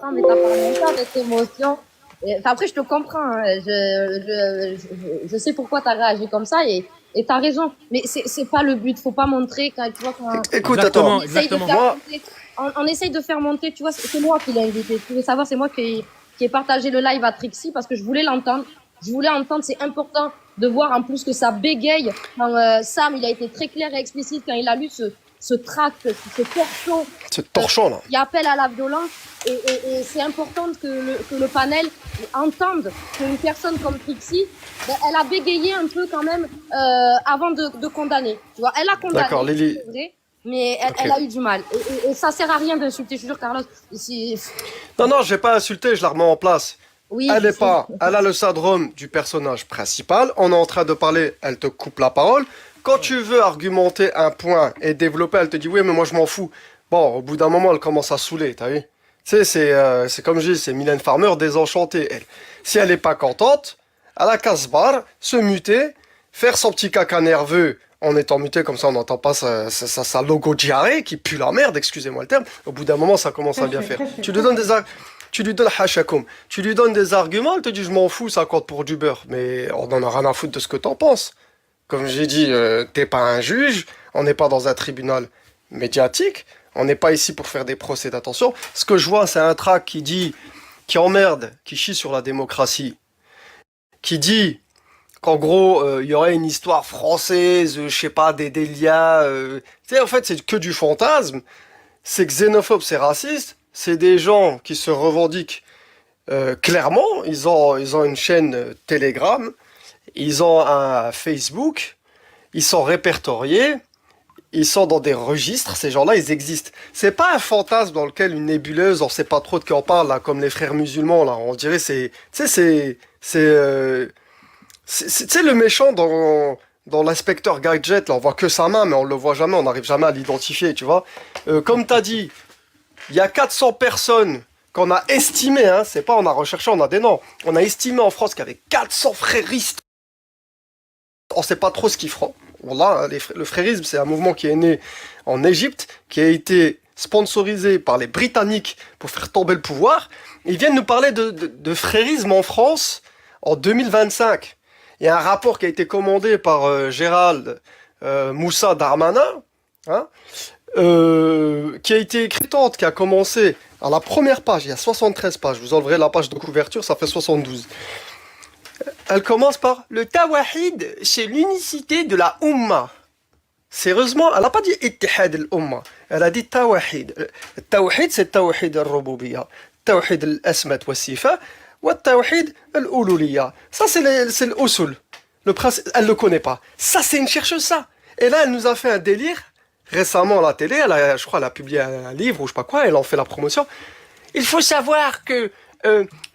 comprends, mais t'as parlé encore avec émotion. Après, je te comprends. Hein. Je sais pourquoi t'as réagi comme ça et t'as raison. Mais c'est pas le but. Faut pas montrer quand tu vois quand Écoute, on attends, essaye de Exactement. faire moi, monter. On essaye de faire monter. Tu vois, c'est moi qui l'ai invité. Tu veux savoir, c'est moi qui ai partagé le live à Trixie parce que je voulais l'entendre. Je voulais entendre. C'est important de voir en plus que ça bégaye. Quand Sam, il a été très clair et explicite quand il a lu ce tract, ce torchon c'est torchant là. qui appelle à la violence. Et c'est important que le panel entende qu'une personne comme Trixie, ben, elle a bégayé un peu quand même avant de condamner. Tu vois, elle a D'accord, condamné, Lily. c'est vrai, mais elle, Ok. elle a eu du mal. Et ça sert à rien d'insulter, je te jure, Carlos. Non, non, j'ai pas insulté, je la remets en place. Oui, Elle je est sais. pas, elle a le syndrome du personnage principal. On est en train de parler, elle te coupe la parole. Quand tu veux argumenter un point et développer, elle te dit oui, mais moi je m'en fous. Bon, au bout d'un moment, elle commence à saouler, t'as vu? Tu sais, c'est comme je dis, c'est Mylène Farmer désenchantée, elle. Si elle est pas contente, elle a qu'à se barre, se muter, faire son petit caca nerveux en étant muté, comme ça on n'entend pas sa logo diarrhée qui pue la merde, excusez-moi le terme. Au bout d'un moment, ça commence à bien faire. Tu lui donnes tu lui donnes hashakum, tu lui donnes des arguments, elle te dit je m'en fous, ça compte pour du beurre. Mais on en a rien à foutre de ce que t'en penses. Comme j'ai dit, t'es pas un juge, on n'est pas dans un tribunal médiatique, on n'est pas ici pour faire des procès d'attention. Ce que je vois, c'est un trac qui dit, qui emmerde, qui chie sur la démocratie, qui dit qu'en gros, il y aurait une histoire française, je sais pas, des liens. Tu sais, en fait, c'est que du fantasme. C'est xénophobe, c'est raciste. C'est des gens qui se revendiquent clairement. Ils ont une chaîne Telegram, ils ont un Facebook, ils sont répertoriés, ils sont dans des registres. Ces gens-là, ils existent. C'est pas un fantasme dans lequel une nébuleuse, on sait pas trop de qui on parle, là, comme les frères musulmans, là. On dirait, tu sais, c'est le méchant dans l'inspecteur Gadget, là, on voit que sa main, mais on le voit jamais, on n'arrive jamais à l'identifier, tu vois. Comme t'as dit, il y a 400 personnes qu'on a estimé, hein, c'est pas on a recherché, on a des noms. On a estimé en France qu'il y avait 400 fréristes. On sait pas trop ce qu'ils feront. Voilà, le frérisme, c'est un mouvement qui est né en Égypte, qui a été sponsorisé par les Britanniques pour faire tomber le pouvoir. Ils viennent nous parler de frérisme en France en 2025. Il y a un rapport qui a été commandé par Gérald Moussa Darmanin, hein, qui a été écritante, qui a commencé à la première page, il y a 73 pages, vous enleverez la page de couverture, ça fait 72. Elle commence par le Tawahid, c'est l'unicité de la Ummah. Sérieusement, elle n'a pas dit Ittihad al-Ummah, elle a dit Tawahid. Tawahid, c'est Tawahid al-Rububiyya, Tawahid al-Asmat wa Sifa, wa Tawahid al-Ululiya. Ça, c'est l'usul. Le prince, elle ne le connaît pas. Ça, c'est une chercheuse, ça. Et là, elle nous a fait un délire. Récemment, à la télé, je crois, elle a publié un livre ou je sais pas quoi, elle en fait la promotion. Il faut savoir que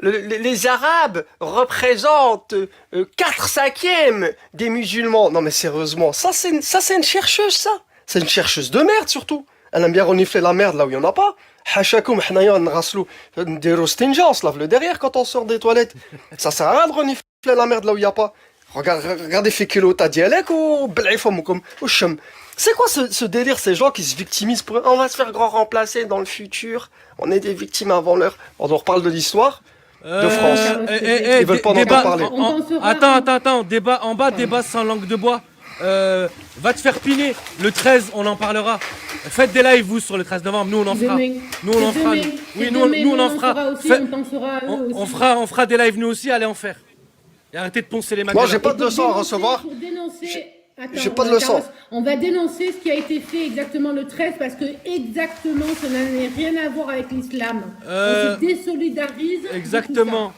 les Arabes représentent 4/5 des musulmans. Non mais sérieusement, ça c'est une chercheuse, ça. C'est une chercheuse de merde surtout. Elle aime bien renifler la merde là où il n'y en a pas. Hachakoum, hnaya nraslou, des rostinja, on se lave le derrière quand on sort des toilettes. Ça sert à rien de renifler la merde là où il n'y a pas. Regardez Fekilo, t'as dialect ou Blaifom ou comme ou Chum. C'est quoi ce délire, ces gens qui se victimisent pour on va se faire grand remplacer dans le futur, on est des victimes avant l'heure. On en reparle de l'histoire de France. Ils veulent pas en entendre parler. Attends, débat en bas, débat sans langue de bois. Va te faire piner. Le 13, on en parlera. Faites des lives, vous, sur le 13 novembre. Nous, on en fera. Nous, on en fera. Oui, nous, on en fera. On fera des lives, nous aussi. Allez en faire. Et arrêtez de poncer les mains. Moi, j'ai pas de leçon à recevoir. J'ai pas de leçon. On va dénoncer ce qui a été fait exactement le 13 parce que exactement ça n'a rien à voir avec l'islam. On se désolidarise. Exactement.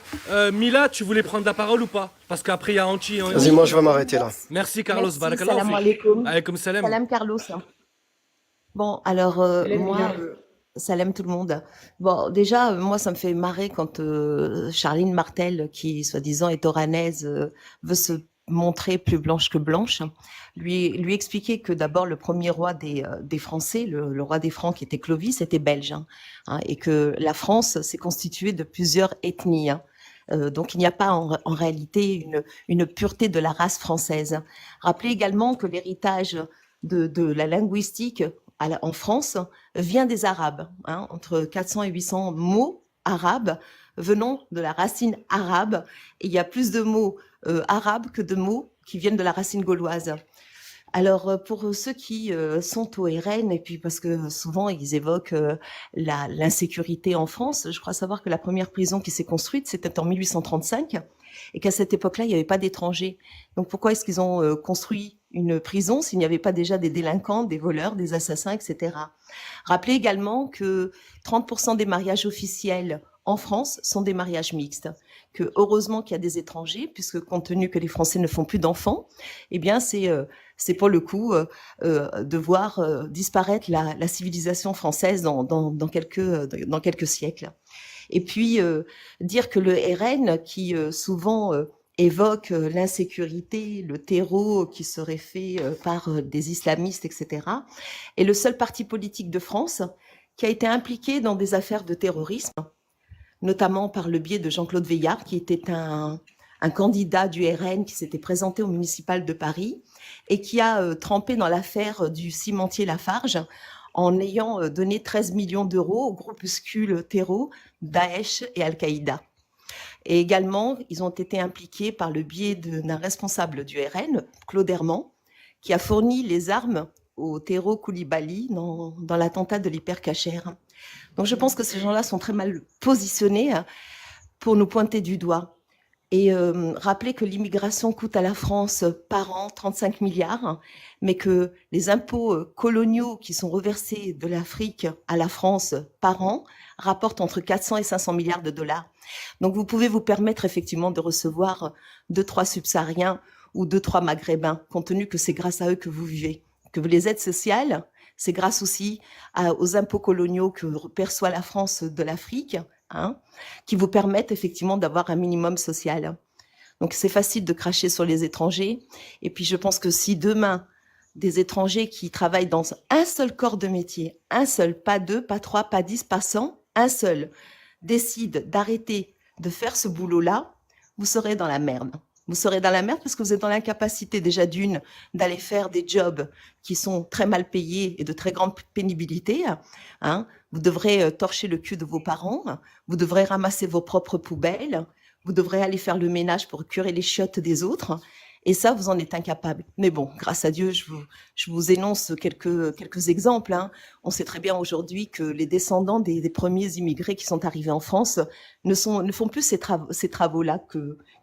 Mila, tu voulais prendre la parole ou pas? Parce qu'après il y a Anchi. Vas-y, moi je vais m'arrêter là. Merci Carlos. Salam alaikum. Alaykoum salam. Salam Carlos. Bon, alors moi, salam tout le monde. Bon, déjà, moi, ça me fait marrer quand Charline Martel, qui soi-disant est oranaise, veut se montrer plus blanche que blanche, lui expliquer que d'abord le premier roi des Français, le roi des Francs qui était Clovis, était belge, et que la France s'est constituée de plusieurs ethnies. Donc il n'y a pas en réalité une pureté de la race française. Rappelez également que l'héritage de la linguistique en France vient des Arabes, entre 400 et 800 mots arabe venant de la racine arabe. Et il y a plus de mots arabes que de mots qui viennent de la racine gauloise. Alors, pour ceux qui sont au RN, et puis parce que souvent ils évoquent l'insécurité en France, je crois savoir que la première prison qui s'est construite, c'était en 1835, et qu'à cette époque-là, il n'y avait pas d'étrangers. Donc pourquoi est-ce qu'ils ont construit une prison s'il n'y avait pas déjà des délinquants, des voleurs, des assassins, etc. Rappelez également que 30% des mariages officiels en France sont des mariages mixtes, que heureusement qu'il y a des étrangers, puisque compte tenu que les Français ne font plus d'enfants, eh bien c'est pour le coup de voir disparaître la civilisation française dans quelques siècles. Et puis dire que le RN, qui souvent évoque l'insécurité, le terreau qui serait fait par des islamistes, etc., est le seul parti politique de France qui a été impliqué dans des affaires de terrorisme, notamment par le biais de Jean-Claude Veillard, qui était un candidat du RN qui s'était présenté au municipal de Paris et qui a trempé dans l'affaire du cimentier Lafarge en ayant donné 13 millions d'euros aux groupuscules terreau, Daesh et Al-Qaïda. Et également, ils ont été impliqués par le biais d'un responsable du RN, Claude Herman, qui a fourni les armes au terreau Koulibaly dans l'attentat de l'hypercachère. Donc je pense que ces gens-là sont très mal positionnés pour nous pointer du doigt. Et rappeler que l'immigration coûte à la France par an 35 milliards, mais que les impôts coloniaux qui sont reversés de l'Afrique à la France par an rapportent entre 400 et 500 milliards de dollars. Donc vous pouvez vous permettre effectivement de recevoir 2-3 subsahariens ou 2-3 maghrébins, compte tenu que c'est grâce à eux que vous vivez. Que les aides sociales, c'est grâce aussi aux impôts coloniaux que perçoit la France de l'Afrique, qui vous permettent effectivement d'avoir un minimum social. Donc c'est facile de cracher sur les étrangers. Et puis je pense que si demain, des étrangers qui travaillent dans un seul corps de métier, un seul, pas 2, pas 3, pas 10, pas 100, un seul, décident d'arrêter de faire ce boulot-là, vous serez dans la merde. Vous serez dans la merde parce que vous êtes dans l'incapacité déjà d'une d'aller faire des jobs qui sont très mal payés et de très grande pénibilité. Vous devrez torcher le cul de vos parents, vous devrez ramasser vos propres poubelles, vous devrez aller faire le ménage pour curer les chiottes des autres. Et ça, vous en êtes incapable. Mais bon, grâce à Dieu, je vous énonce quelques exemples. On sait très bien aujourd'hui que les descendants des premiers immigrés qui sont arrivés en France ne font plus ces travaux-là,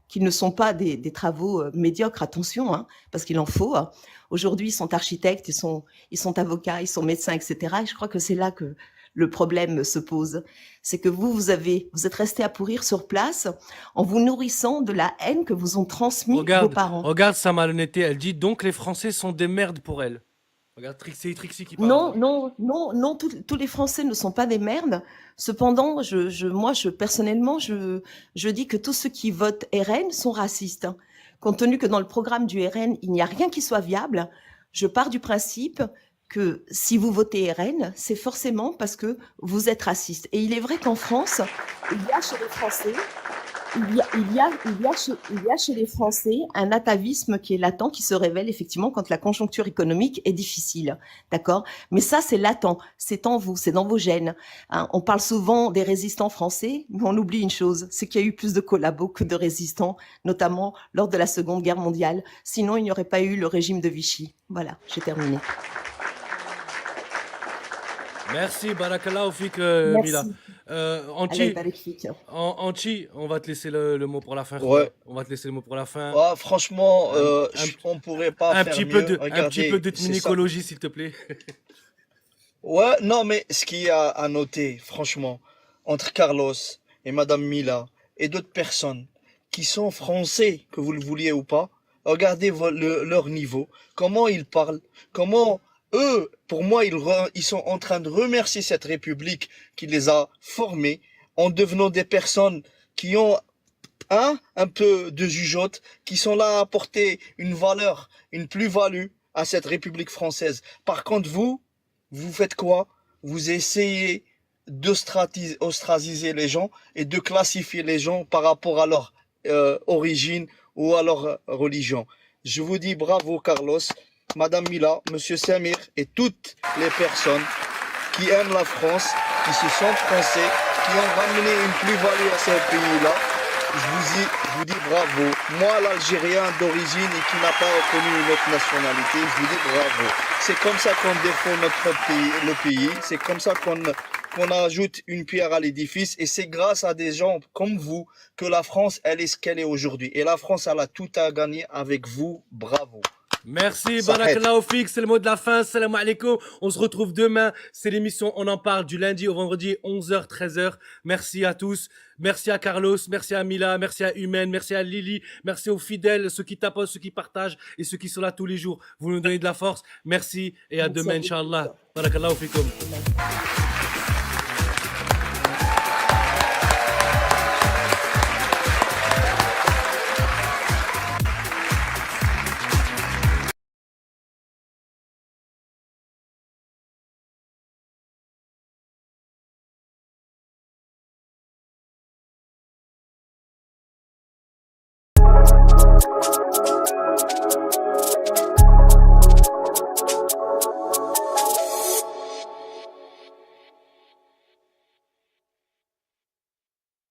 qu'ils ne sont pas des travaux médiocres, attention, parce qu'il en faut. Aujourd'hui, ils sont architectes, ils sont avocats, ils sont médecins, etc. Et je crois que c'est là que le problème se pose. C'est que vous êtes resté à pourrir sur place en vous nourrissant de la haine que vous ont transmis vos parents. Regarde sa malhonnêteté, elle dit donc les Français sont des merdes pour elle. Regarde Trixie qui parle. Non, tous les Français ne sont pas des merdes. Cependant, moi, personnellement, je dis que tous ceux qui votent RN sont racistes. Compte tenu que dans le programme du RN, il n'y a rien qui soit viable, je pars du principe que si vous votez RN, c'est forcément parce que vous êtes raciste. Et il est vrai qu'en France, il y a chez les Français, il y a chez les Français un atavisme qui est latent, qui se révèle effectivement quand la conjoncture économique est difficile, d'accord? Mais ça, c'est latent, c'est en vous, c'est dans vos gènes. On parle souvent des résistants français, mais on oublie une chose, c'est qu'il y a eu plus de collabos que de résistants, notamment lors de la Seconde Guerre mondiale. Sinon, il n'y aurait pas eu le régime de Vichy. Voilà, j'ai terminé. Merci, Barakallahu fik, Mila. Anchi, on va te laisser le mot pour la fin. Ouais. On va te laisser le mot pour la fin. Ah, franchement, on pourrait pas faire mieux. Un petit peu de gynécologie, s'il te plaît. Ouais, non, mais ce qu'il y a à noter, franchement, entre Carlos et Madame Mila et d'autres personnes qui sont français, que vous le vouliez ou pas, regardez leur niveau, comment ils parlent, comment eux, pour moi, ils sont en train de remercier cette République qui les a formés en devenant des personnes qui ont un peu de jugeote, qui sont là à apporter une valeur, une plus-value à cette République française. Par contre, vous faites quoi? Vous essayez d'ostraciser les gens et de classifier les gens par rapport à leur origine ou à leur religion. Je vous dis bravo, Carlos, Madame Mila, Monsieur Samir et toutes les personnes qui aiment la France qui se sentent français, qui ont ramené une plus-value à ce pays-là. Je vous dis bravo. Moi, l'Algérien d'origine et qui n'a pas reconnu une autre nationalité, je vous dis bravo. C'est comme ça qu'on défend notre pays, le pays. C'est comme ça qu'on ajoute une pierre à l'édifice. Et c'est grâce à des gens comme vous que la France, elle est ce qu'elle est aujourd'hui. Et la France, elle a tout à gagner avec vous. Bravo. Merci, Ça Barakallahu Fik, c'est le mot de la fin. Salam alaikum. On se retrouve demain. C'est l'émission On en parle du lundi au vendredi, 11h, 13h. Merci à tous. Merci à Carlos, merci à Mila, merci à Humaine, merci à Lily, merci aux fidèles, ceux qui tapotent, ceux qui partagent et ceux qui sont là tous les jours. Vous nous donnez de la force. Merci et à demain, Inch'Allah. Barakallahu Fikum.